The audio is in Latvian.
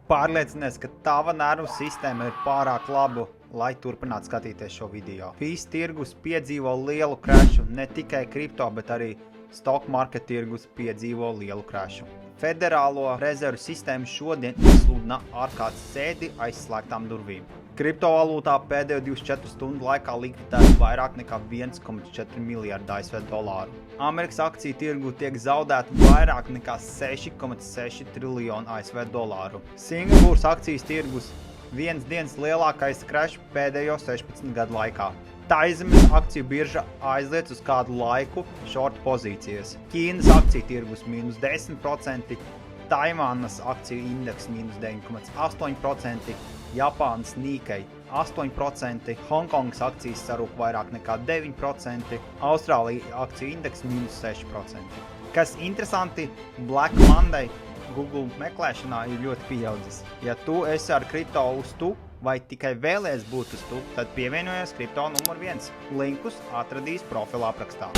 Pārliecinies, ka tava nervu sistēma ir pārāk laba, lai turpinātu skatīties šo video. Viss tirgus piedzīvo lielu krašu, ne tikai kripto, bet arī stock market tirgus piedzīvo lielu krašu. Federālo rezervu sistēma šodien izsludina ārkārtas sēdi aizslēgtām durvīm. Kriptovalūtā pēdējo 24 stundu laikā likvidēts vairāk nekā 1,4 miljārdu ASV dolāru. Amerikas akciju tirgu tiek zaudēti vairāk nekā 6,6 triljonu ASV dolāru. Singapūras akcijas tirgus vienas dienas lielākais krešs pēdējo 16 gadu laikā. Taizemes akciju birža aizliedz uz kādu laiku short pozīcijas. Ķīnas akciju tirgus mīnus 10%, Taivānas akciju indeks mīnus 9,8%, Japānas Nikkei 8%, Hongkongas akcijas sarūk vairāk nekā 9%, Austrālija akciju indeks mīnus 6%. Kas interesanti, Black Monday Google meklēšanā ir ļoti pieaudzis. Ja tu esi ar kripto uz tu, vai tikai vēlies būt uz tu, tad pievienojies kripto numur 1. Linkus atradīs profilā aprakstā.